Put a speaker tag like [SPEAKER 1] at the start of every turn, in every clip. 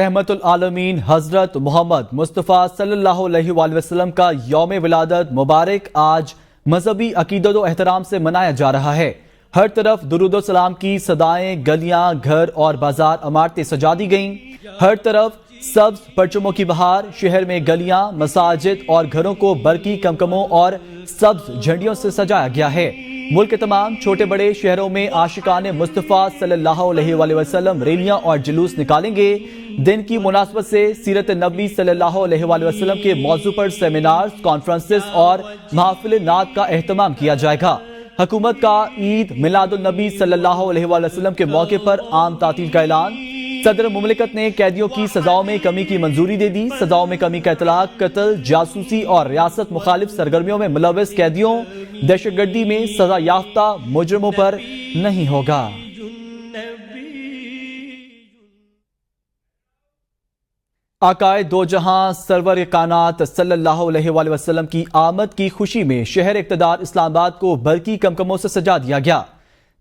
[SPEAKER 1] رحمت العالمین حضرت محمد مصطفیٰ صلی اللہ علیہ وآلہ وسلم کا یوم ولادت مبارک آج مذہبی عقیدت و احترام سے منایا جا رہا ہے۔ ہر طرف درود و سلام کی صدائیں، گلیاں، گھر اور بازار، عمارتیں سجا دی گئیں۔ ہر طرف سبز پرچموں کی بہار، شہر میں گلیاں، مساجد اور گھروں کو برقی کمکموں اور سبز جھنڈیوں سے سجایا گیا ہے۔ ملک کے تمام چھوٹے بڑے شہروں میں عاشقان مصطفیٰ صلی اللہ علیہ وآلہ وسلم ریلیاں اور جلوس نکالیں گے۔ دن کی مناسبت سے سیرت نبی صلی اللہ علیہ وآلہ وسلم کے موضوع پر سیمینارز، کانفرنسز اور محافل نعت کا اہتمام کیا جائے گا۔ حکومت کا عید میلاد النبی صلی اللہ علیہ وآلہ وسلم کے موقع پر عام تعطیل کا اعلان۔ صدر مملکت نے قیدیوں کی سزاؤں میں کمی کی منظوری دے دی۔ سزاؤں میں کمی کا اطلاق قتل، جاسوسی اور ریاست مخالف سرگرمیوں میں ملوث قیدیوں، دہشت گردی میں سزا یافتہ مجرموں پر نہیں ہوگا۔ آقائے دو جہاں سرور کائنات صلی اللہ علیہ وآلہ وسلم کی آمد کی خوشی میں شہر اقتدار اسلام آباد کو برقی کمکموں سے سجا دیا گیا۔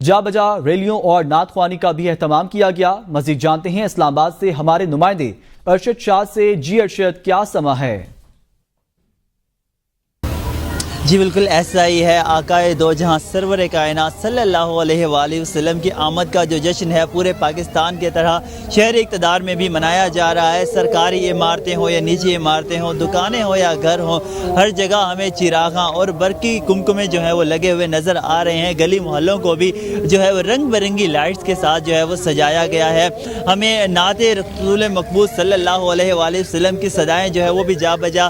[SPEAKER 1] جا بجا ریلیوں اور نعت خوانی کا بھی اہتمام کیا گیا۔ مزید جانتے ہیں اسلام آباد سے ہمارے نمائندے ارشد شاہ سے۔ جی ارشد، کیا سما ہے؟
[SPEAKER 2] جی بالکل ایسا ہی ہے۔ آقائے دو جہاں سرور کائنات صلی اللہ علیہ وآلہ وسلم کی آمد کا جو جشن ہے پورے پاکستان کی طرح شہر اقتدار میں بھی منایا جا رہا ہے۔ سرکاری عمارتیں ہوں یا نجی عمارتیں ہوں، دکانیں ہوں یا گھر ہوں، ہر جگہ ہمیں چراغاں اور برقی کمکمے جو ہیں وہ لگے ہوئے نظر آ رہے ہیں۔ گلی محلوں کو بھی جو ہے وہ رنگ برنگی لائٹس کے ساتھ جو ہے وہ سجایا گیا ہے۔ ہمیں نعت رسول مقبول صلی اللہ علیہ وآلہ وسلم کی صدائیں جو ہے وہ بھی جا بجا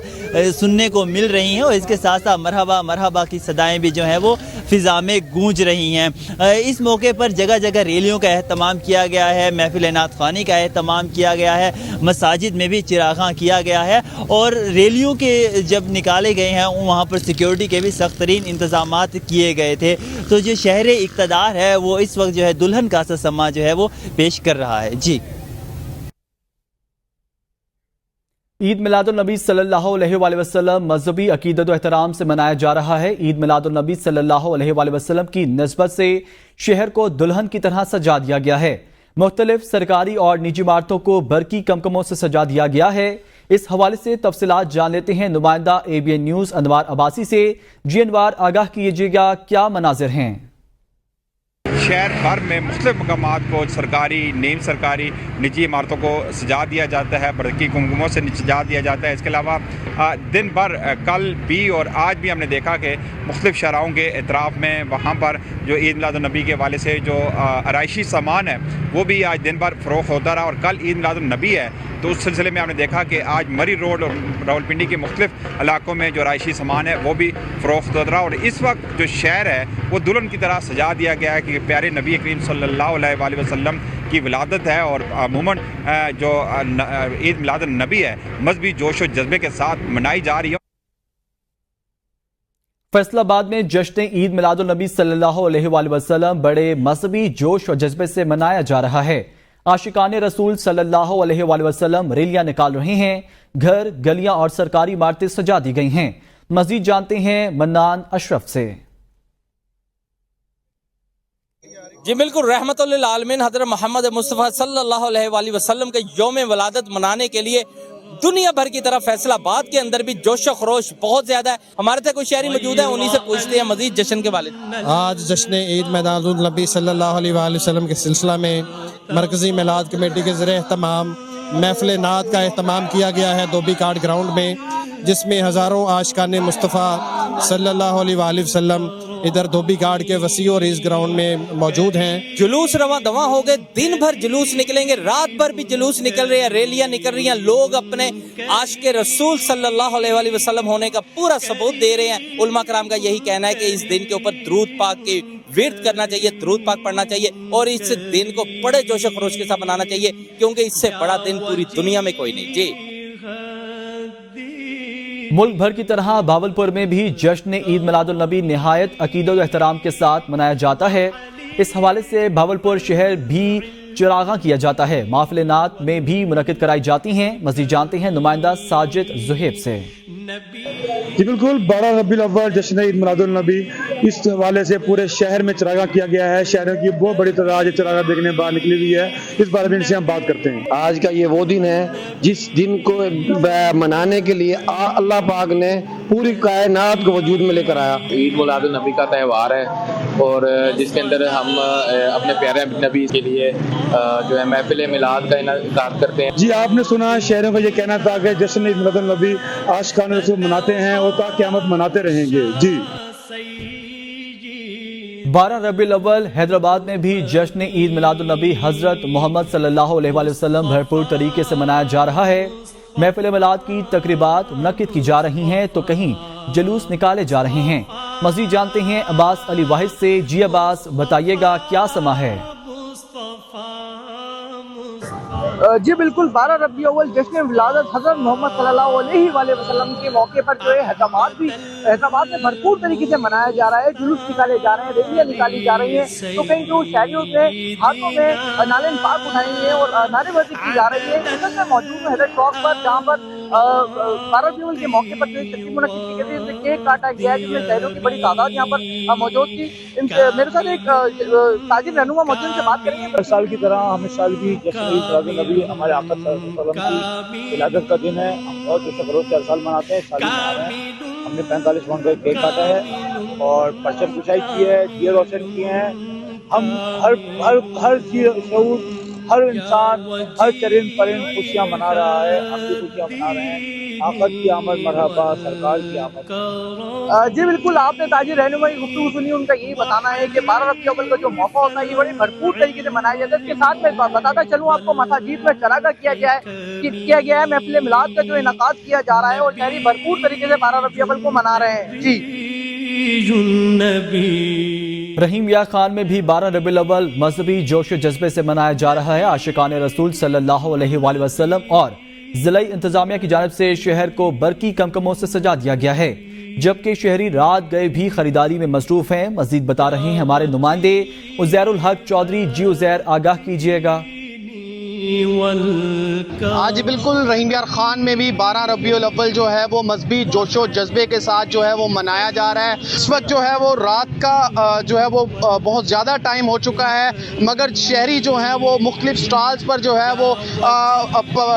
[SPEAKER 2] سننے کو مل رہی ہیں، اور اس کے ساتھ ساتھ مرحبا مرحبا کی صدائیں بھی جو ہیں وہ فضا میں گونج رہی ہیں۔ اس موقع پر جگہ جگہ ریلیوں کا اہتمام کیا گیا ہے، محفل نعت خوانی کا اہتمام کیا گیا ہے، مساجد میں بھی چراغاں کیا گیا ہے، اور ریلیوں کے جب نکالے گئے ہیں وہاں پر سیکیورٹی کے بھی سخت ترین انتظامات کیے گئے تھے۔ تو جو شہر اقتدار ہے وہ اس وقت جو ہے دلہن کا سا سما جو ہے وہ پیش کر رہا ہے۔ جی
[SPEAKER 1] عید میلاد النبی صلی اللہ علیہ وآلہ وسلم مذہبی عقیدت و احترام سے منایا جا رہا ہے۔ عید میلاد النبی صلی اللہ علیہ وآلہ وسلم کی نسبت سے شہر کو دلہن کی طرح سجا دیا گیا ہے۔ مختلف سرکاری اور نجی عمارتوں کو برقی کمکموں سے سجا دیا گیا ہے۔ اس حوالے سے تفصیلات جان لیتے ہیں نمائندہ ABN نیوز انوار عباسی سے۔ جی انوار، آگاہ کیجیے گا، کیا مناظر ہیں؟
[SPEAKER 3] شہر بھر میں مختلف مقامات کو سرکاری، نیم سرکاری، نجی عمارتوں کو سجا دیا جاتا ہے، برقی کمکموں سے سجا دیا جاتا ہے۔ اس کے علاوہ دن بھر کل بھی اور آج بھی ہم نے دیکھا کہ مختلف شاہراہوں کے اطراف میں وہاں پر جو عید میلاد النبی کے حوالے سے جو آرائشی سامان ہے وہ بھی آج دن بھر فروخت ہوتا رہا، اور کل عید میلاد النبی ہے تو اس سلسلے میں ہم نے دیکھا کہ آج مری روڈ اور راولپنڈی کے مختلف علاقوں میں جو آرائشی سامان ہے وہ بھی فروخت ہوتا رہا، اور اس وقت جو شہر ہے وہ دلہن کی طرح سجا دیا گیا ہے کہ پیارے نبی کریم صلی اللہ علیہ وآلہ وسلم کی ولادت ہے، اور عموماً جو عید میلاد النبی ہے مذہبی جوش و جذبے کے ساتھ منائی جا رہی ہے۔
[SPEAKER 1] فیصل آباد میں جشن عید میلاد النبی صلی اللہ علیہ وآلہ وسلم بڑے مذہبی جوش و جذبے سے منایا جا رہا ہے۔ عاشقان رسول صلی اللہ علیہ وآلہ وسلم ریلیاں نکال رہے ہیں، گھر، گلیاں اور سرکاری عمارتیں سجا دی گئی ہیں۔ مزید جانتے ہیں منان اشرف سے۔
[SPEAKER 4] جی بالکل، رحمت للعالمین حضرت محمد مصطفیٰ صلی اللہ علیہ وآلہ وسلم کے یوم ولادت منانے کے لیے دنیا بھر کی طرف فیصل آباد کے اندر بھی جوش و خروش بہت زیادہ ہے۔ ہمارے تھے کوئی شہری موجود ہے، انہی سے پوچھتے ہیں مزید جشن کے بارے میں۔
[SPEAKER 5] آج جشن عید میلاد النبی صلی اللہ علیہ وآلہ وسلم کے سلسلہ میں مرکزی میلاد کمیٹی کے ذریعے اہتمام محفل نعت کا اہتمام کیا گیا ہے دھوبی کاٹ گراؤنڈ میں، جس میں ہزاروں عاشقان مصطفیٰ صلی اللہ علیہ وآلہ وسلم ادھر دھوبی گھاٹ کے وسیع اور اس گراؤنڈ میں موجود ہیں۔
[SPEAKER 4] جلوس رواں دواں ہو گئے، دن بھر جلوس نکلیں گے، رات بھر بھی جلوس نکل رہے ہیں، ریلیاں نکل رہی ہیں، لوگ اپنے عاشق رسول صلی اللہ علیہ وآلہ وسلم ہونے کا پورا ثبوت دے رہے ہیں۔ علماء کرام کا یہی کہنا ہے کہ اس دن کے اوپر درود پاک کی ورد کرنا چاہیے، درود پاک پڑھنا چاہیے، اور اس دن کو بڑے جوش و خروش کے ساتھ منانا چاہیے، کیونکہ اس سے بڑا دن پوری دنیا میں کوئی نہیں۔ جی
[SPEAKER 1] ملک بھر کی طرح بھاولپور میں بھی جشن عید میلاد النبی نہایت عقیدت و احترام کے ساتھ منایا جاتا ہے۔ اس حوالے سے بھاولپور شہر بھی چراغاں کیا جاتا ہے، محفل نعت میں بھی منعقد کرائی جاتی ہیں۔ مزید جانتے ہیں نمائندہ ساجد زہیب سے۔
[SPEAKER 6] जी बिल्कुल, 12 रबीउल अव्वल जश्न ईद मिलादुन नबी, इस हवाले से पूरे शहर में चरागाह किया गया है। शहरों की बहुत बड़ी तादाद चरागाह देखने बाहर निकली हुई है। इस बारे में इनसे हम बात करते हैं।
[SPEAKER 7] आज का ये वो दिन है जिस दिन को मनाने के लिए अल्लाह पाक ने पूरी कायनात को वजूद में लेकर आया।
[SPEAKER 8] ईद मिलादुन नबी का त्यौहार है और जिसके अंदर हम अपने प्यारे नबी के लिए जो है महफिल मिलाद का इनाकात करते हैं।
[SPEAKER 6] जी, आपने सुना शहरों का ये कहना था कि जश्न ईद मिलादुन नबी आशिकान रसूल मनाते हैं और ता क़यामत मनाते रहेंगे। जी
[SPEAKER 1] 12 रबीउल अव्वल हैदराबाद में भी जश्न ईद मिलादुन नबी हजरत मोहम्मद सल्लल्लाहु अलैहि वसल्लम भरपूर तरीके से मनाया जा रहा है। महफिल मिलाद की तकरीबात मुनक्किद की जा रही हैं तो कहीं जुलूस निकाले जा रहे हैं। मज़ीद जानते हैं अब्बास अली वाहिद से। जी अब्बास, बताइएगा क्या समा है?
[SPEAKER 9] जी बिल्कुल, 12 रबीउल अव्वल जश्न विलादत हज़रत मोहम्मद सल्लल्लाहु अलैहि वसल्लम के मौके पर जो है हैदराबाद में भरपूर तरीके से मनाया जा रहा है। जुलूस निकाले जा रहे हैं, रैलियां निकाली जा रही हैं, तो कहीं जो शहरियों से हाथों में नाले पाक उठाई है और नारेबाजी की जा रही है। इधर में मौजूद है हैदर चौक पर, जहाँ पर 12 रबीउल के मौके पर जो तकरीब मुनक्किद की गई है, केक काटा गया है जिसमें शहरियों की बड़ी तादाद यहाँ पर मौजूद थी। मेरे साथ एक ताजिर रहनुमा मौजूद से बात करेंगे।
[SPEAKER 6] हर साल की तरह हमेशा भी जश्न ईद मिलादुन नबी हमारे आका सल्लल्लाहु अलैहि वसल्लम की विलादत का दिन है। हम बहुत जोश खरोश से हर साल मनाते हैं, साल मना रहे हैं। हमने 45 पाउंड का केक काटा है और परचम कुशाई की है, दिए रोशन किए हैं। हम हर शऊर, हर इंसान, हर चरिंद परिंद खुशियाँ मना रहा है। हम भी खुशियाँ मना रहे हैं। आफत की आमद मरहबा, सरकार की आमद।
[SPEAKER 9] जी बिल्कुल, आपने ताजिर रहनुमा की गुफ्तगू सुनी। उनका यही बताना है कि 12 रबीउल अव्वल का जो मौका होता है ये बड़े भरपूर तरीके से मनाया जाता है। इसके साथ में बताता चलूँ आपको, मसाजिद में चरागाह किया गया है, महफिल मिलाद का जो इनाकात किया जा रहा है और शहरी भरपूर तरीके से 12 रबीउल अव्वल को मना रहे हैं। जी
[SPEAKER 1] रहीम या खान में भी 12 रबीउल अव्वल मजहबी जोश जज्बे से मनाया जा रहा है। आशिकान रसूल सल्लल्लाहु अलैहि वसल्लम और जिला इंतजामिया की जानिब से शहर को बरकी कमकमों से सजा दिया गया है, जबकि शहरी रात गए भी खरीदारी में मसरूफ हैं। मजीद बता रहे हैं हमारे नुमाइंदे उजैरुल हक चौधरी। जी उजैर, आगाह कीजिएगा।
[SPEAKER 5] आज बिल्कुल रहीम यार खान में भी 12 रबीउल अव्वल जो है वो मजहबी जोशो जज्बे के साथ जो है वो मनाया जा रहा है। इस वक्त जो है वो रात का जो है वो बहुत ज़्यादा टाइम हो चुका है, मगर शहरी जो हैं वो मुख्तलिफ स्टॉल्स पर जो है वो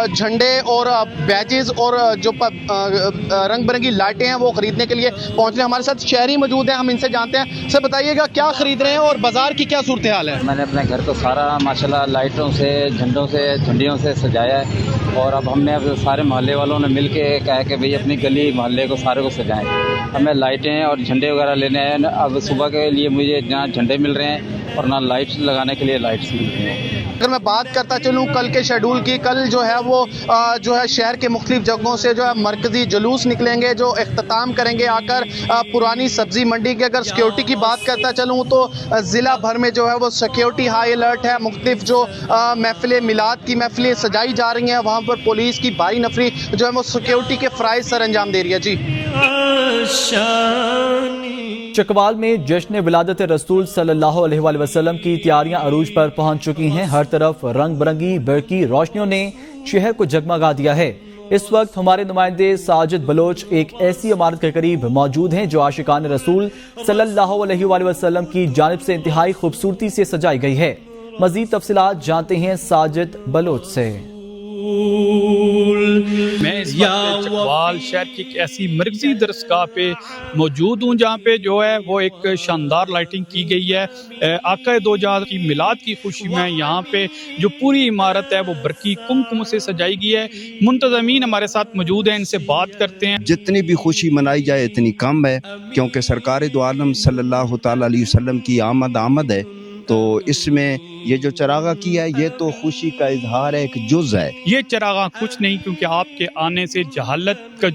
[SPEAKER 5] झंडे और बैजेस और जो रंग बिरंगी लाइटें हैं वो ख़रीदने के लिए पहुँच रहे हैं। हमारे साथ शहरी मौजूद हैं, हम इनसे जानते हैं। सर बताइएगा क्या ख़रीद रहे हैं और बाज़ार की क्या सूरत हाल है?
[SPEAKER 10] मैंने अपने घर को सारा माशाल्लाह लाइटों से, झंडों से, झंडियों से सजाया है और अब हमने सारे मोहल्ले वालों ने मिल के कहा कि भाई अपनी गली मोहल्ले को सारे को सजाएं। हमें लाइटें और झंडे वगैरह लेने हैं। अब सुबह के लिए मुझे ना झंडे मिल रहे हैं और ना लाइट्स लगाने के लिए लाइट्स मिल रही हैं।
[SPEAKER 5] अगर मैं बात करता चलूँ कल के शेड्यूल की, कल जो है वो जो है शहर के मुख्तलिफ जगहों से जो है मरकजी जुलूस निकलेंगे जो इख्तिताम करेंगे आकर पुरानी सब्जी मंडी की। अगर सिक्योरिटी की बात करता चलूँ तो ज़िला भर में जो है वो सिक्योरिटी हाई अलर्ट है। मुख्तलिफ जो महफिल मिलाद की महफिलें सजाई जा रही हैं वहाँ पर पुलिस की भारी नफरी जो है वो सिक्योरिटी के फ़राइज़ सर अंजाम दे रही है। जी
[SPEAKER 1] चकवाल में जश्न विलादत रसूल सल्लल्लाहु अलैहि वसल्लम की तैयारियां अरूज पर पहुंच चुकी हैं। हर तरफ रंग बिरंगी बरकी रोशनियों ने शहर को जगमगा दिया है। इस वक्त हमारे नुमाइंदे साजिद बलोच एक ऐसी इमारत के करीब मौजूद हैं जो आशिकान रसूल सल्लल्लाहु अलैहि वसल्लम की जानिब से इंतहाई खूबसूरती से सजाई गई है। मजीद तफसीलात जानते हैं साजिद बलोच से।
[SPEAKER 11] मैं इस वक्त चकवाल शहर की एक ऐसी मरकजी दरसगाह पे मौजूद हूँ जहाँ पे जो है वो एक शानदार लाइटिंग की गई है। आका दो जहां की मिलाद की खुशी में यहाँ पे जो पूरी इमारत है वो बरकी कुमकुम से सजाई गई है। मुंतज़मीन हमारे साथ मौजूद हैं, इनसे बात करते हैं।
[SPEAKER 12] जितनी भी खुशी मनाई जाए इतनी कम है, क्योंकि सरकार दो आलम सल्लल्लाहु ताला अलैहि वसल्लम की आमद है। तो इसमें ये जो चरागा किया है ये तो खुशी का इजहार है, एक जुज़ है।
[SPEAKER 11] ये चरागा कुछ नहीं, क्योंकि आपके आने से जहालत का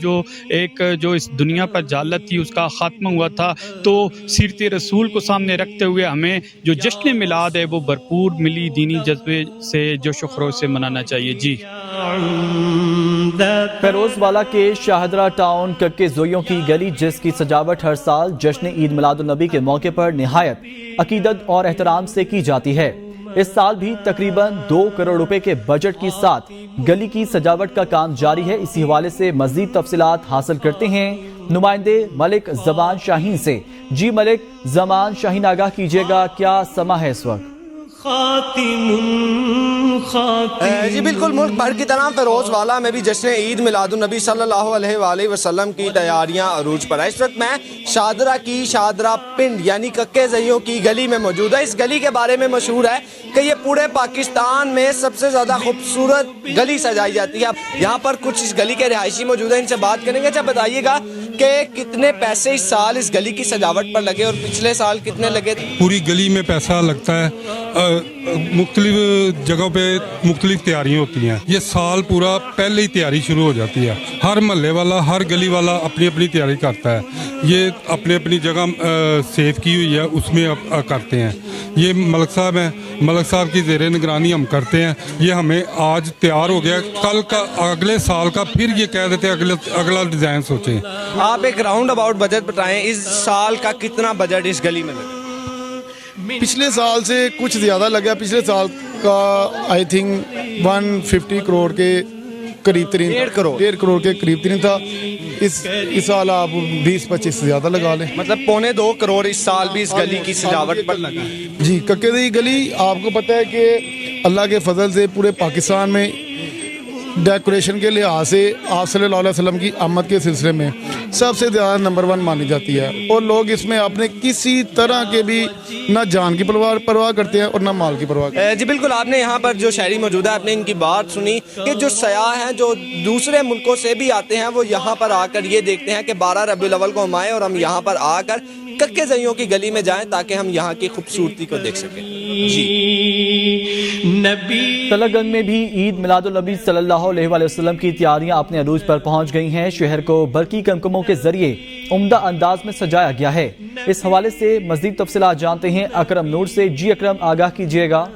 [SPEAKER 11] जो इस दुनिया पर जहालत थी उसका खात्मा हुआ था। तो सीरत रसूल को सामने रखते हुए हमें जो जश्न मिलाद है वो भरपूर मिली दीनी जज्बे से जोश व खरोश से मनाना चाहिए। जी
[SPEAKER 1] फेरोजवाला के शाहदरा टाउन कक्के जोइयों की गली जिसकी सजावट हर साल जश्न ईद मिलादुन नबी के मौके पर निहायत अकीदत और एहतराम से की जाती है। इस साल भी तकरीबन 2 करोड़ रुपए के बजट के साथ गली की सजावट का काम जारी है। इसी हवाले से मजीद तफसीलात हासिल करते हैं नुमाइंदे मलिक जमान शाहीन से। जी मलिक जमान शाहीन, आगाह कीजिएगा, क्या समा है इस वक्त?
[SPEAKER 5] जी बिल्कुल, मुल्क भर की तरह फिरोज वाला में भी जश्न ईद मिलादुन नबी सल्लल्लाहु अलैहि वसल्लम की तैयारियां अरूज पर है। इस वक्त मैं शादरा पिंड यानी कक्के ज़इयों की गली में मौजूद है। इस गली के बारे में मशहूर है कि ये पूरे पाकिस्तान में सबसे ज़्यादा खूबसूरत गली सजाई जाती है। यहाँ पर कुछ इस गली के रिहायशी मौजूद हैं, इनसे बात करेंगे। अच्छा बताइएगा कि कितने पैसे इस साल इस गली की सजावट पर लगे और पिछले साल कितने लगे?
[SPEAKER 13] पूरी गली में पैसा लगता है, मुख्तलिफ जगहों पे मुख्तलिफ तैयारियाँ होती हैं। ये साल पूरा पहले ही तैयारी शुरू हो जाती है। हर महल्ले वाला, हर गली वाला अपनी अपनी तैयारी करता है। ये अपनी अपनी जगह सेव की हुई है, उसमें करते हैं। ये मलक साहब हैं, मलक साहब की ज़ेरे निगरानी हम करते हैं। ये हमें आज तैयार हो गया, कल का अगले साल का फिर ये कह देते हैं अगला डिज़ाइन सोचें।
[SPEAKER 5] आप एक राउंड अबाउट बजट बताएं, इस साल का कितना बजट इस गली में लगा?
[SPEAKER 13] पिछले साल से कुछ ज़्यादा लगा। पिछले साल का आई थिंक 150 करोड़ के करीब तरीन, 1.5 करोड़ के करीब तरीन था। इस साल आप 20-25 ज़्यादा लगा लें,
[SPEAKER 5] मतलब 2.25 करोड़ इस साल भी इस गली की सजावट पर लगा।
[SPEAKER 13] जी, कक्के दी गली आपको पता है कि अल्लाह के फजल से पूरे पाकिस्तान में डेकोरेशन के लिहाज से आप सल्लल्लाहु अलैहि वसल्लम की आमद के सिलसिले में सबसे ज़्यादा नंबर 1 मानी जाती है। और लोग इसमें अपने किसी तरह के भी ना जान की परवाह करते हैं और ना माल की परवाह करते हैं।
[SPEAKER 5] जी बिल्कुल, आपने यहाँ पर जो शहरी मौजूद है, आपने इनकी बात सुनी कि जो सयाह हैं जो दूसरे मुल्कों से भी आते हैं, वो यहाँ पर आकर ये देखते हैं कि 12 रबीउल अव्वल को हम आए और हम यहाँ पर आकर कक्के ज़इयों की गली में जाएं ताकि हम यहाँ की खूबसूरती को देख सकें। जी,
[SPEAKER 1] तलगंज में भी ईद मिलादुन नबी सल्लल्लाहु अलैहि वसल्लम की तैयारियां अपने अरूज पर पहुंच गई हैं। शहर को बरकी कमकमों के जरिए उम्दा अंदाज में सजाया गया है। इस हवाले से मजीद तफसीलात जानते हैं अकरम नूर से। जी अकरम, आगाह कीजिएगा।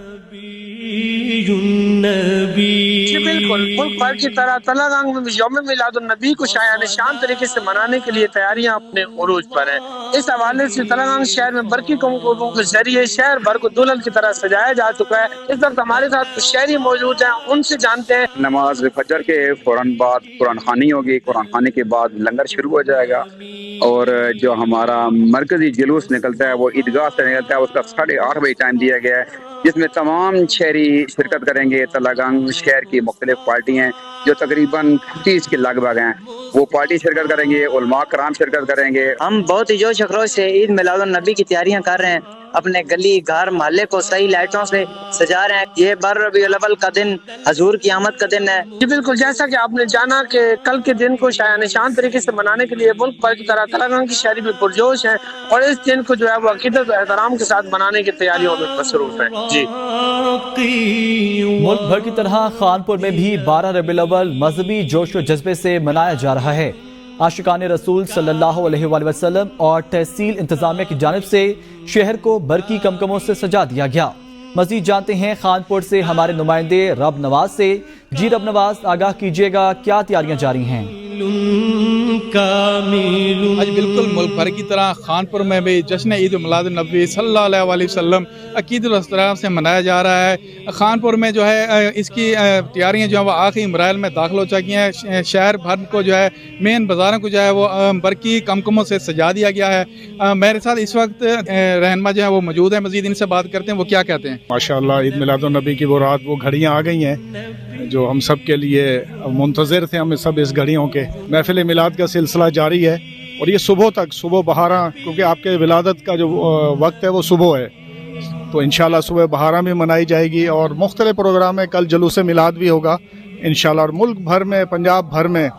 [SPEAKER 9] जी बिल्कुल, मुल्क भर की तरह तलंगाना में यौम मिलादुन नबी को शायान शान तरीके से मनाने के लिए तैयारियां अपने उरूज पर है। इस हवाले से तलंगाना शहर में बरकी कमकों के जरिए शहर भर को दुल्हन की तरह सजाया जा चुका है। इस वक्त हमारे साथ कुछ शहरी मौजूद हैं, उनसे जानते हैं।
[SPEAKER 14] नमाज फजर के फौरन बाद कुरान खानी होगी, कुरान खानी के बाद लंगर शुरू हो जाएगा और जो हमारा मरकजी जुलूस निकलता है वो ईदगाह से निकलता है। उसका 8:30 बजे टाइम दिया गया है, जिसमें तमाम शहरी शिरकत करेंगे। तलंगाना शहर की मुख्तलिफ पार्टी हैं जो तकरीबन 30 के लगभग हैं, वो पार्टी शिरकत करेंगे, उलमा कराम शिरकत करेंगे।
[SPEAKER 2] हम बहुत ही जोश खरोश से ईद मिलादुन नबी की तैयारियां कर रहे हैं। अपने गली घर मोहल्ले को सही लाइटों से सजा रहे हैं। ये 12 रबीउल अव्वल का दिन हजूर की आमद का दिन है।
[SPEAKER 9] जी बिल्कुल, जैसा कि आपने जाना कि कल के दिन को शायान शान तरीके से मनाने के लिए मुल्क भर की तरह तेलंगाना की शहरी भी पुरजोश है और इस दिन को जो है वो अकीदत और एहतराम के साथ मनाने की तैयारियों में मसरूफ है। जी,
[SPEAKER 1] मुल्क भर की तरह खानपुर में भी 12 रबीउल अव्वल मजहबी जोश व जज्बे से मनाया जा रहा है। आशिकान रसूल सल्लल्लाहु अलैहि वसल्लम और तहसील इंतजामिया की जानिब से शहर को बरकी कमकमों से सजा दिया गया। मजीद जानते हैं खानपुर से हमारे नुमाइंदे रब नवाज से। जी रब नवाज, आगाह कीजिएगा, क्या तैयारियां जारी हैं?
[SPEAKER 11] आज बिल्कुल मुल्क भर की तरह खानपुर में भी जश्न ईद मिलादुन नबी सल्लल्लाहु अलैहि वसल्लम अकीदत एहतराम से मनाया जा रहा है। खानपुर में जो है इसकी तैयारियां जो है वो आखिरी मराइल में दाखिल हो चुकी हैं। शहर भर को जो है मेन बाज़ारों को जो है वो बरकी कमकमों से सजा दिया गया है। मेरे साथ इस वक्त रहनुमा जो है वो मौजूद है, मजीद इनसे बात करते हैं, वो क्या कहते हैं।
[SPEAKER 13] माशाअल्लाह, ईद मिलादुन नबी की वो रात, वो घड़ियाँ आ गई हैं जो हम सब के लिए मुंतज़िर थे। हमें सब इस घड़ियों के महफिल मिलाद का सिलसिला जारी है और ये सुबह बहारा, क्योंकि आपके विलादत का जो वक्त है वो सुबह है, तो इंशाल्लाह सुबह बहारा भी मनाई जाएगी और मुख्तलिफ प्रोग्राम है। कल जुलूस मिलाद भी होगा इंशाल्लाह और मुल्क भर में, पंजाब भर में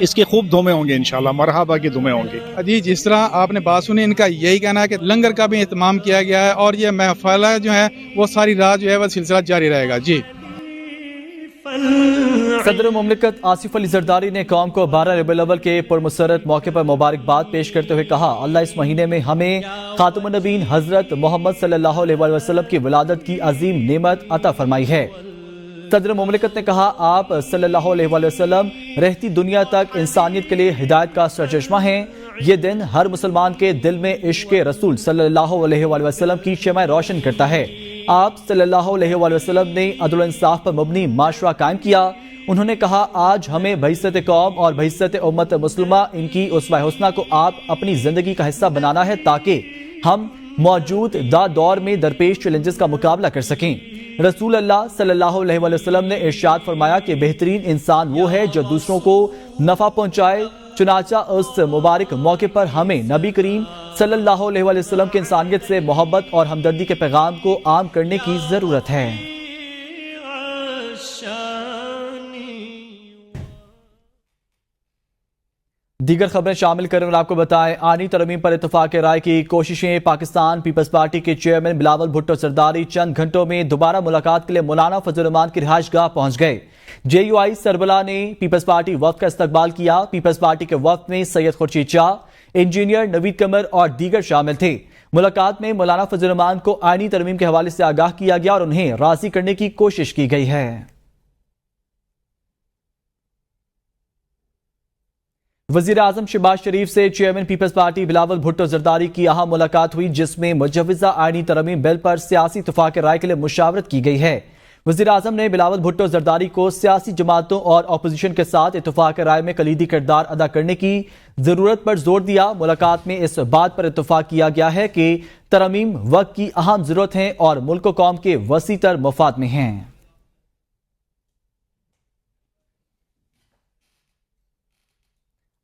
[SPEAKER 13] इसकी खूब धूमें होंगी इंशाल्लाह, मरहबा की धूमें होंगी।
[SPEAKER 11] जी, जिस तरह आपने बात सुनी, इनका यही कहना है कि लंगर का भी एहतमाम किया गया है और ये महफिल जो है वो सारी रात जो है वह सिलसिला जारी रहेगा। जी,
[SPEAKER 1] सदर मुमलिकत आसिफ अली जरदारी ने कौम को 12 रबीउल अव्वल के पुरमसरत मौके पर मुबारकबाद पेश करते हुए कहा, अल्लाह इस महीने में हमें खातमुन नबीन हजरत मोहम्मद सल्लल्लाहु अलैहि वसल्लम की विलादत की अजीम नेमत अता फरमाई है। सदर मुमलिकत ने कहा, आप सल्लल्लाहु अलैहि वसल्लम रहती दुनिया तक इंसानियत के लिए हिदायत का सरचश्मा हैं। ये दिन हर मुसलमान के दिल में इश्क रसूल सल्लल्लाहु अलैहि वसल्लम की शमअ रोशन करता है। آپ صلی اللہ علیہ وآلہ وسلم نے عدل و انصاف پر مبنی معاشرہ قائم کیا. انہوں نے کہا آج ہمیں بحیثیت قوم اور بحیثیت امت مسلمہ ان کی اسوہ حسنہ کو آپ اپنی زندگی کا حصہ بنانا ہے تاکہ ہم موجود دور میں درپیش چیلنجز کا مقابلہ کر سکیں. رسول اللہ صلی اللہ علیہ وآلہ وسلم نے ارشاد فرمایا کہ بہترین انسان وہ ہے جو دوسروں کو نفع پہنچائے. چنانچہ اس مبارک موقع پر ہمیں نبی کریم صلی اللہ علیہ وآلہ وسلم کے انسانیت سے محبت اور ہمدردی کے پیغام کو عام کرنے کی ضرورت ہے. دیگر خبریں شامل کریں اور آپ کو بتائیں آئینی ترمیم پر اتفاق رائے کی کوششیں. پاکستان پیپلز پارٹی کے چیئرمین بلاول بھٹو زرداری چند گھنٹوں میں دوبارہ ملاقات کے لیے مولانا فضل الرحمان کی رہائش گاہ پہنچ گئے. جے یو آئی سربراہ نے پیپلز پارٹی وفد کا استقبال کیا. پیپلز پارٹی کے وفد میں سید خورشید شاہ، انجینئر نوید قمر اور دیگر شامل تھے. ملاقات میں مولانا فضل الرحمان کو آئینی ترمیم کے حوالے سے آگاہ کیا گیا اور انہیں راضی کرنے کی کوشش کی گئی ہے. وزیر اعظم شہباز شریف سے chairman people's party Bilawal Bhutto Zardari کی اہم ملاقات ہوئی جس میں مجوزہ آئینی ترمیم بل پر سیاسی اتفاق رائے کے لیے مشاورت کی گئی ہے. وزیر اعظم نے بلاول بھٹو زرداری کو سیاسی جماعتوں اور اپوزیشن کے ساتھ اتفاق رائے میں کلیدی کردار ادا کرنے کی ضرورت پر زور دیا. ملاقات میں اس بات پر اتفاق کیا گیا ہے کہ ترمیم وقت کی اہم ضرورت ہیں اور ملک و قوم کے وسیع تر مفاد میں ہیں.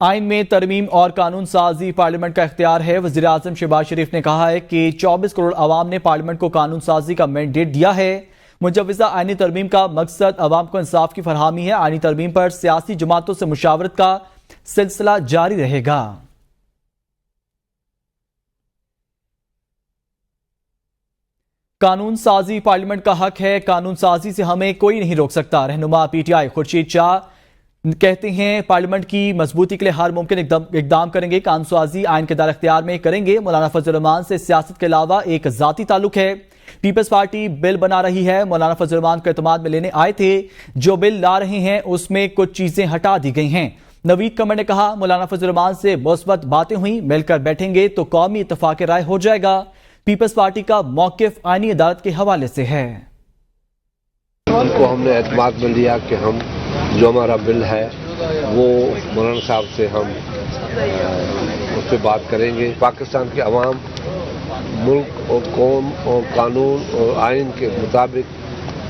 [SPEAKER 1] آئین میں ترمیم اور قانون سازی پارلیمنٹ کا اختیار ہے. وزیر اعظم شہباز شریف نے کہا ہے کہ 24 کروڑ عوام نے پارلیمنٹ کو قانون سازی کا مینڈیٹ دیا ہے. مجوزہ آئینی ترمیم کا مقصد عوام کو انصاف کی فراہمی ہے. آئینی ترمیم پر سیاسی جماعتوں سے مشاورت کا سلسلہ جاری رہے گا. قانون سازی پارلیمنٹ کا حق ہے. قانون سازی سے ہمیں کوئی نہیں روک سکتا. رہنما P T I Khurshid Shah کہتے ہیں پارلیمنٹ کی مضبوطی کے لیے ہر ممکن اقدام کریں گے. قانون سازی آئین کے دار اختیار میں کریں گے. مولانا فضل الرحمان سے سیاست کے علاوہ ایک ذاتی تعلق ہے. پیپلز پارٹی بل بنا رہی ہے. مولانا فضل الرحمان کو اعتماد میں لینے آئے تھے. جو بل لا رہے ہیں اس میں کچھ چیزیں ہٹا دی گئی ہیں. نوید قمر نے کہا مولانا فضل الرحمان سے مثبت باتیں ہوئیں. مل کر بیٹھیں گے تو قومی اتفاق رائے ہو جائے گا. پیپلز پارٹی کا موقف آئینی عدالت کے حوالے سے ہے.
[SPEAKER 7] ان کو ہم نے اعتماد میں لیا کہ ہم جو ہمارا بل ہے وہ مولانا صاحب سے ہم اس پہ بات کریں گے. پاکستان کے عوام ملک اور قوم اور قانون اور آئین کے مطابق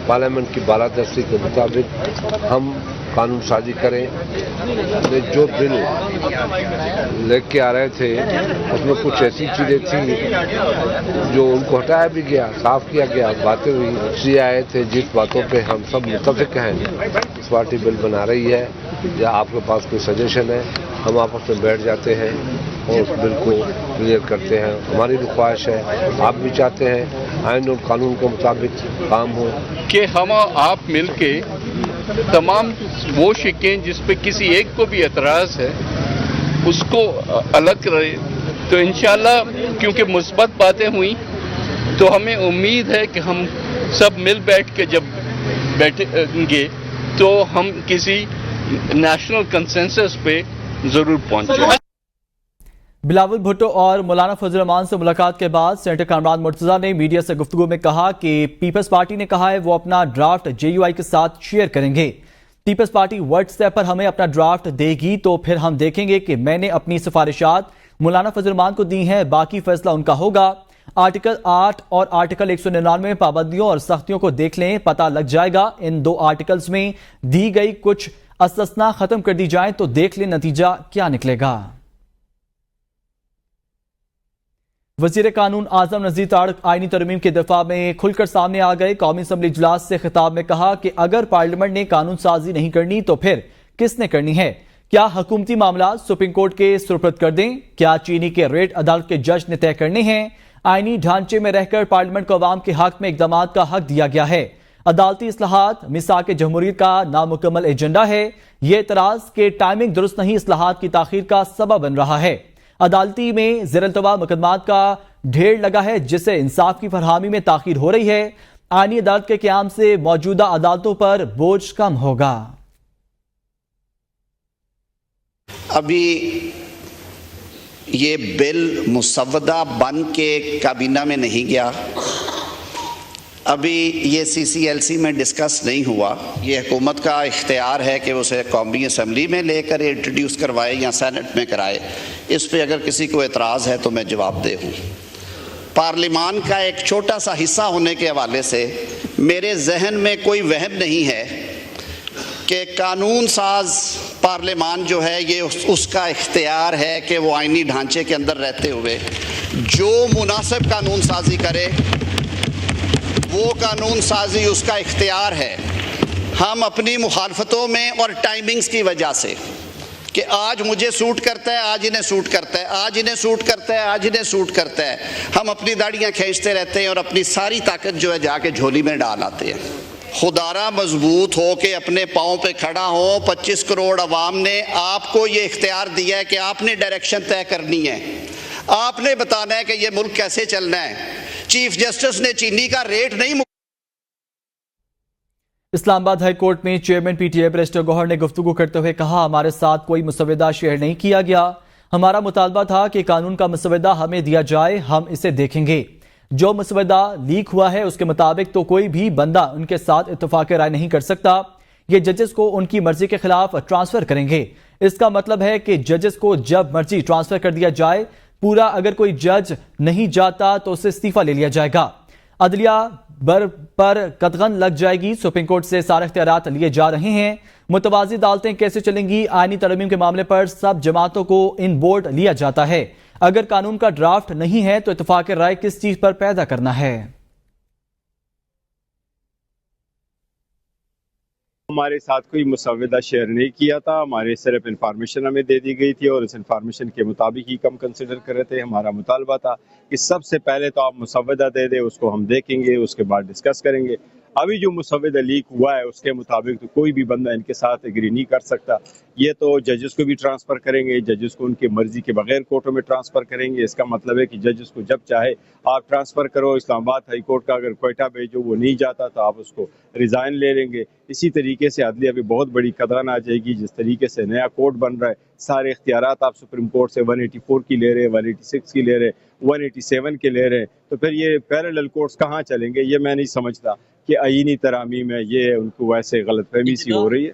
[SPEAKER 7] پارلیمنٹ کی بالادستی کے مطابق ہم قانون سازی کریں. جو بل لے کے آ رہے تھے اس میں کچھ ایسی چیزیں تھیں جو ان کو ہٹایا بھی گیا، صاف کیا گیا، باتیں ہوئی سی آئے تھے جس باتوں پہ ہم سب متفق ہیں. اس پارٹی بل بنا رہی ہے یا آپ کے پاس کوئی سجیشن ہے ہم آپس میں بیٹھ جاتے ہیں اور اس بل کو کلیئر کرتے ہیں. ہماری بھی خواہش ہے، آپ بھی چاہتے ہیں آئین اور قانون کے مطابق کام ہو
[SPEAKER 15] کہ ہم آپ مل کے تمام وہ شکیں جس پہ کسی ایک کو بھی اعتراض ہے اس کو الگ کرے. تو انشاءاللہ کیونکہ مثبت باتیں ہوئیں تو ہمیں امید ہے کہ ہم سب مل بیٹھ کے جب بیٹھیں گے تو ہم کسی نیشنل کنسنسس پہ ضرور پہنچیں.
[SPEAKER 1] بلاول بھٹو اور مولانا فضل الرحمان سے ملاقات کے بعد سینیٹر کامران مرتضیٰ نے میڈیا سے گفتگو میں کہا کہ پیپلز پارٹی نے کہا ہے وہ اپنا ڈرافٹ جے یو آئی کے ساتھ شیئر کریں گے. پیپلز پارٹی واٹس ایپ پر ہمیں اپنا ڈرافٹ دے گی تو پھر ہم دیکھیں گے کہ میں نے اپنی سفارشات مولانا فضل الرحمان کو دی ہیں، باقی فیصلہ ان کا ہوگا. آرٹیکل 8 اور آرٹیکل 199 میں پابندیوں اور سختیوں کو دیکھ لیں، پتہ لگ جائے گا. ان دو آرٹیکلز میں دی گئی کچھ استثناء ختم کر دی جائیں تو دیکھ لیں نتیجہ کیا نکلے گا. وزیر قانون اعظم نذیر طارق آئینی ترمیم کے دفاع میں کھل کر سامنے آ گئے. قومی اسمبلی اجلاس سے خطاب میں کہا کہ اگر پارلیمنٹ نے قانون سازی نہیں کرنی تو پھر کس نے کرنی ہے؟ کیا حکومتی معاملات سپریم کورٹ کے سپرد کر دیں؟ کیا چینی کے ریٹ عدالت کے جج نے طے کرنے ہیں؟ آئینی ڈھانچے میں رہ کر پارلیمنٹ کو عوام کے حق میں اقدامات کا حق دیا گیا ہے. عدالتی اصلاحات میثاق جمہوریت کا نامکمل ایجنڈا ہے. یہ اعتراض کہ ٹائمنگ درست نہیں اصلاحات کی تاخیر کا سبب بن رہا ہے. عدالتی میں زیر التوا مقدمات کا ڈھیر لگا ہے جس سے انصاف کی فراہمی میں تاخیر ہو رہی ہے. آئینی عدالت کے قیام سے موجودہ عدالتوں پر بوجھ کم ہوگا.
[SPEAKER 16] ابھی یہ بل مسودہ بن کے کابینہ میں نہیں گیا، अभी ये CCLC में डिस्कस नहीं हुआ। ये हुकूमत का इख्तियार है कि उसे कौमी असम्बली में लेकर इंट्रोड्यूस करवाए या सेनेट में कराए। इस पे अगर किसी को एतराज़ है तो मैं जवाबदेह हूँ। पार्लिमान का एक छोटा सा हिस्सा होने के हवाले से मेरे जहन में कोई वहम नहीं है कि कानून साज पार्लिमान जो है ये उसका इख्तियार है कि वो आइनी ढांचे के अंदर रहते हुए जो मुनासिब कानून साजी करे वो कानून साजी उसका इख्तियार है। हम अपनी मुखालफतों में और टाइमिंग्स की वजह से कि आज मुझे सूट करता है, आज इन्हें सूट करता है, आज इन्हें सूट करता है, आज इन्हें सूट करता है, हम अपनी दाढ़ियाँ खींचते रहते हैं और अपनी सारी ताकत जो है जाके झोली में डाल आते हैं। खुदारा मजबूत हो के अपने पाँव पे खड़ा हो। 25 करोड़ अवाम ने आपको ये इख्तियार दिया है कि आपने डायरेक्शन तय करनी है, आपने बताना है कि ये मुल्क कैसे चलना है। चीफ जस्टिस ने चीनी का रेट नहीं।
[SPEAKER 1] इस्लामाबाद हाई कोर्ट में चेयरमैन पीटीआई बैरिस्टर गौहर ने गुफ्तगू करते हुए कहा, हमारे साथ कोई मुसवदा शेयर नहीं किया गया। हमारा मुतालबा था कि कानून का मुसवदा हमें दिया जाए, हम इसे देखेंगे। जो मुसवदा लीक हुआ है उसके मुताबिक तो कोई भी बंदा उनके साथ इत्तफाक राय नहीं कर सकता। ये जजेस को उनकी मर्जी के खिलाफ ट्रांसफर करेंगे। इसका मतलब है कि जजेस को जब मर्जी ट्रांसफर कर दिया जाए। पूरा अगर कोई जज नहीं जाता तो उसे इस्तीफा ले लिया जाएगा। अदलिया पर कदगन लग जाएगी। सुप्रीम कोर्ट से सारे इख्तियारात लिए जा रहे हैं। मुतवाज़ी अदालतें कैसे चलेंगी? आईनी तरमीम के मामले पर सब जमातों को इन बोर्ड लिया जाता है। अगर कानून का ड्राफ्ट नहीं है तो इत्तफाक राय किस चीज पर पैदा करना है?
[SPEAKER 17] हमारे साथ कोई मुसवदा शेयर नहीं किया था। हमारे सिर्फ इंफॉर्मेशन हमें दे दी गई थी और उस इंफॉर्मेशन के मुताबिक ही कम कंसिडर कर रहे थे। हमारा मुतालबा था कि सबसे पहले तो आप मुसवदा दे दे, उसको हम देखेंगे, उसके बाद डिस्कस करेंगे। अभी जो मुसवदा लीक हुआ है उसके मुताबिक तो कोई भी बंदा इनके साथ एग्री नहीं कर सकता। ये तो जजेस को भी ट्रांसफ़र करेंगे, जजेस को उनकी मर्जी के बगैर कोर्टों में ट्रांसफ़र करेंगे। इसका मतलब है कि जजेस को जब चाहे आप ट्रांसफ़र करो। इस्लामाबाद हाई कोर्ट का अगर कोयटा भेजो वो नहीं जाता तो आप उसको रिज़ाइन ले लेंगे। इसी तरीके से अदलिया भी बहुत बड़ी कदरान आ जाएगी। जिस तरीके से नया कोर्ट बन रहा है, सारे इख्तियारात आप सुप्रीम कोर्ट से 184 की ले रहे हैं, 186 की ले रहे हैं, 187 के ले रहे हैं, तो फिर ये पैरेलल कोर्ट्स कहाँ चलेंगे? ये मैं नहीं समझता कि आईनी तरामीम है, ये उनको वैसे गलतफहमी सी हो रही है।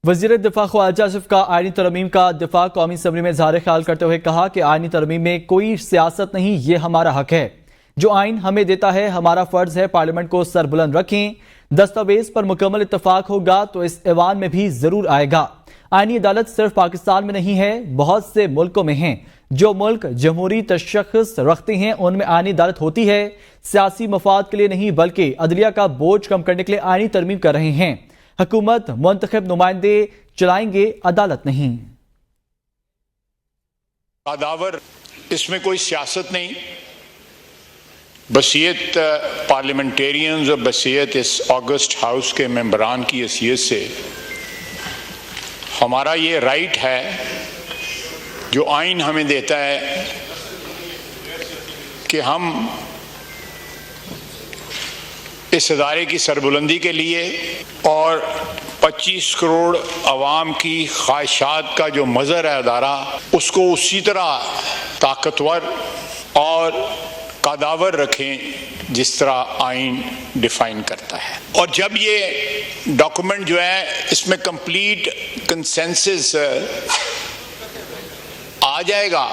[SPEAKER 1] वज़ीर दिफा ख्वाजा आसिफ का आईनी तरमीम का दिफा कौमी असम्बली में इज़हार ख्याल करते हुए कहा कि आईनी तरमीम में कोई सियासत नहीं, ये हमारा हक है। जो आइन हमें देता है हमारा फर्ज है पार्लियामेंट को सरबुलंद रखें। दस्तावेज पर मुकम्मल इत्तफाक होगा तो इस ऐवान में भी जरूर आएगा। आईनी अदालत सिर्फ पाकिस्तान में नहीं है, बहुत से मुल्कों में है। जो मुल्क जमहूरी तशख़्ख़ुस रखते हैं उनमें आईनी अदालत होती है। सियासी मफाद के लिए नहीं बल्कि अदलिया का बोझ कम करने के लिए आईनी तरमीम कर रहे हैं। हुकूमत मुंतखब नुमाइंदे चलाएंगे, अदालत नहीं।
[SPEAKER 18] अदावर इसमें कोई सियासत नहीं, बसीयत पार्लियामेंटेरियंस और बसीयत इस ऑगस्ट हाउस के मेंबरान की हैसियत से हमारा ये राइट है जो आइन हमें देता है कि हम इस अदारे की सरबुलंदी के लिए और 25 करोड़ अवाम की ख्वाहिशात का जो मज़हर है अदारा, उसको उसी तरह ताकतवर और कदावर रखें जिस तरह आइन डिफाइन करता है। और जब ये डॉक्यूमेंट जो है इसमें कंप्लीट कंसेंसस आ जाएगा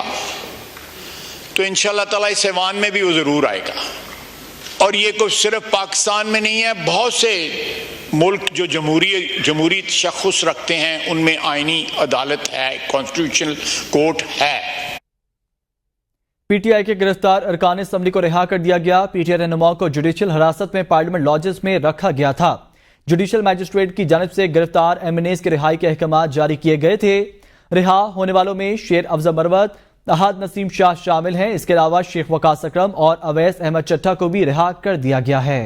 [SPEAKER 18] तो इंशाअल्लाह ताला इस ऐवान में भी वो ज़रूर आएगा। और ये कोई सिर्फ पाकिस्तान में नहीं है, बहुत से मुल्क जो जमहूरी तशख़्ख़ुस रखते हैं उनमें आईनी अदालत है, कॉन्स्टिट्यूशनल कोर्ट है।
[SPEAKER 1] पीटीआई के गिरफ्तार अरकान असम्बली को रिहा कर दिया गया। पीटीआई रहनुमाओं को जुडिशल हिरासत में पार्लियामेंट लॉजेस में रखा गया था। जुडिशल मैजिस्ट्रेट की जानिब से गिरफ्तार एमएनएस के रिहाई के अहकाम जारी किए गए थे। रिहा होने वालों में शेर अफजल मरवत, अहद नसीम शाह शामिल हैं। इसके अलावा शेख वकास अकरम और अवैस अहमद चट्टा को भी रिहा कर दिया गया है।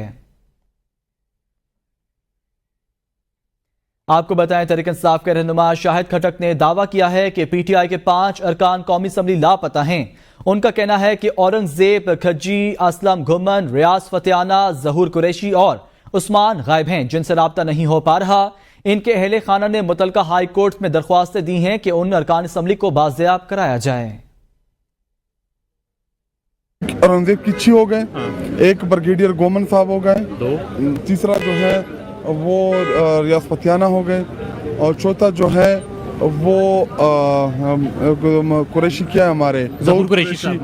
[SPEAKER 1] आपको बताएं, तहरीक इंसाफ के रहनुमा शाहिद खटक ने दावा किया है कि पीटीआई के 5 अरकान कौमी असम्बली लापता हैं। उनका कहना है कि औरंगजेब खज्जी, असलम घुमन, रियाज फतेहाना, जहूर कुरैशी और उस्मान गायब हैं, जिनसे राब्ता नहीं हो पा रहा। इनके अहले खाना ने मुतलका हाई कोर्ट में दरख्वास्तें दी हैं कि उन अरकान असम्बली को बाजियाब कराया जाए।
[SPEAKER 19] औरंगजेब किच्ची हो गए, एक ब्रिगेडियर गोमन साहब हो गए, तीसरा जो है वो रियाज फतियाना हो गए, और चौथा जो है वो कुरैशी क्या है हमारे ज़हूर कुरैशी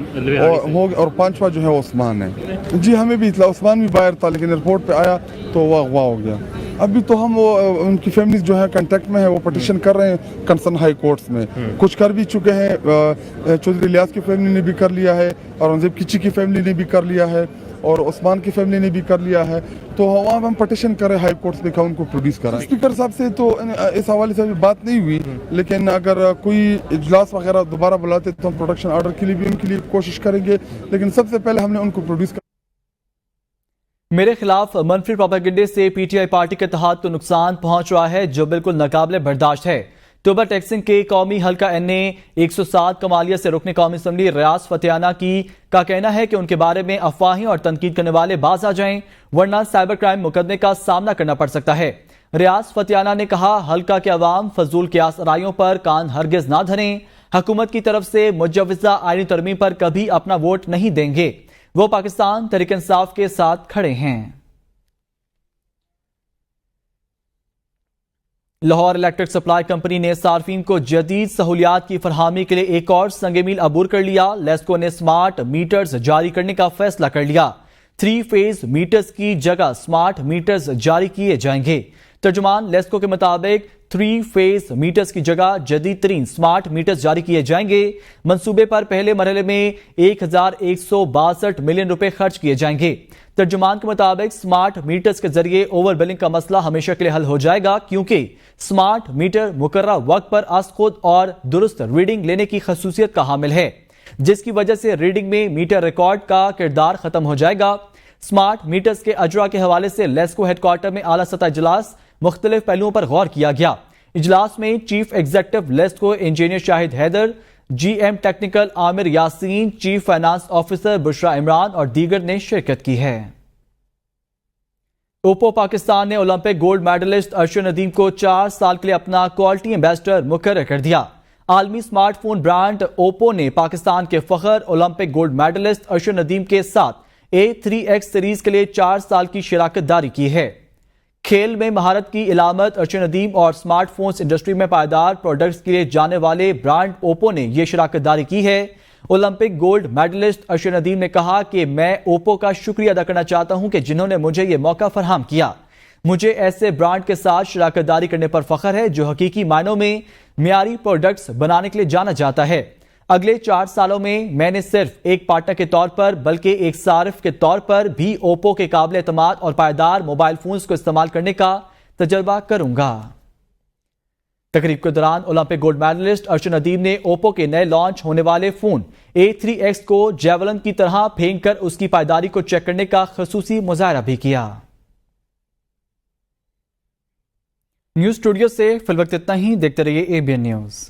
[SPEAKER 19] और पांचवा जो है उस्मान है जी। हमें भी इतला उस्मान भी बाहर था, लेकिन एयरपोर्ट पे आया तो वो अगवा हो गया। अभी तो हम वो उनकी फैमिली जो है कांटेक्ट में है, वो पटिशन कर रहे हैं कंसर्न हाई कोर्ट्स में, कुछ कर भी चुके हैं। चौधरी इलियास की फैमिली ने भी कर लिया है, औरंगजेब किच्ची की फैमिली ने भी कर लिया है, और उस्मान की फैमिली ने भी कर लिया है। तो वहाँ हम पटिशन करें हाई कोर्ट्स में, उनको प्रोड्यूस करा। स्पीकर साहब से तो इस हवाले से अभी बात नहीं हुई, लेकिन अगर कोई इजलास वगैरह दोबारा बुलाते तो हम प्रोडक्शन ऑर्डर के लिए भी उनके लिए कोशिश करेंगे, लेकिन सबसे पहले हमने उनको प्रोड्यूस।
[SPEAKER 1] मेरे खिलाफ मनफी प्रोपेगेंडे से पीटीआई पार्टी के इत्तेहाद को नुकसान पहुंच रहा है जो बिल्कुल नाकाबिले बर्दाश्त है। टोबर टैक्सिंग के कौमी हल्का NA 107 कमालिया से रुकने कौमी असम्बली रियाज फतियाना का कहना है कि उनके बारे में अफवाहें और तनकीद करने वाले बाज आ जाएं, वरना साइबर क्राइम मुकदमे का सामना करना पड़ सकता है। रियाज फतियाना ने कहा, हल्का के अवाम फजूल कियास आराइयों पर कान हरगिज ना धरें, हुकूमत की तरफ से मुजव्वजा आईनी तरमीम पर कभी अपना वोट नहीं देंगे, वो पाकिस्तान तहरीक इंसाफ के साथ खड़े हैं। लाहौर इलेक्ट्रिक सप्लाई कंपनी ने सार्फिन को जदीद सहूलियात की फरहामी के लिए एक और संगे मील अबूर कर लिया। लेस्को ने स्मार्ट मीटर्स जारी करने का फैसला कर लिया। 3 फेज मीटर्स की जगह स्मार्ट मीटर्स जारी किए जाएंगे। तर्जुमान लेस्को के मुताबिक 3 फेज मीटर्स की जगह जदीद तरीन स्मार्ट मीटर्स जारी किए जाएंगे। मंसूबे पर पहले मरहले में 1162 मिलियन रुपए खर्च किए जाएंगे। तर्जुमान के मुताबिक स्मार्ट मीटर्स के जरिए ओवर बिलिंग का मसला हमेशा के लिए हल हो जाएगा, क्योंकि स्मार्ट मीटर मुकर्रर वक्त पर खुद और दुरुस्त रीडिंग लेने की खसूसियत का हामिल है, जिसकी वजह से रीडिंग में मीटर रिकॉर्ड का किरदार खत्म हो जाएगा। स्मार्ट मीटर्स के अजरा के हवाले से लेस्को हेडक्वार्टर में आला सतह इजलास मुख्तलिफ पहलुओं पर गौर किया गया। इजलास में chief executive LESCO engineer Shahid Haider, GM technical Aamir Yasin, chief finance officer Bushra Imran और दीगर ने शिरकत की है। ओप्पो पाकिस्तान ने Olympic gold medalist Arshad Nadeem को 4 साल के लिए अपना क्वालिटी एम्बेसडर मुकर्रर कर दिया। आलमी स्मार्टफोन ब्रांड ओप्पो ने पाकिस्तान के फखर Olympic gold medalist Arshad Nadeem के साथ A3X सीरीज के लिए 4 साल की शराकत दारी की है। खेल में महारत की इलामत अरशद नदीम और स्मार्टफोन्स इंडस्ट्री में पायदार प्रोडक्ट्स के लिए जाने वाले ब्रांड ओप्पो ने यह शराकत दारी की है। Olympic gold medalist Arshad Nadeem ने कहा कि मैं ओप्पो का शुक्रिया अदा करना चाहता हूं कि जिन्होंने मुझे यह मौका फराहम किया। मुझे ऐसे ब्रांड के साथ शराकत दारी करने पर फख्र है जो हकीकी मायनों में मियारी प्रोडक्ट्स बनाने के लिए जाना जाता है। अगले 4 सालों में मैंने सिर्फ एक पार्टनर के तौर पर बल्कि एक सारिफ के तौर पर भी ओप्पो के काबिल एतमाद और पायदार मोबाइल फोन्स को इस्तेमाल करने का तजर्बा करूंगा। तकरीब के दौरान Olympic gold medalist Arshad Nadeem ने ओप्पो के नए लॉन्च होने वाले फोन A3X को जेवलिन की तरह फेंक कर उसकी पायदारी को चेक करने का खसूसी मुजाहरा भी किया। न्यूज स्टूडियो से फिलवक्त इतना ही। देखते रहिए ABN न्यूज।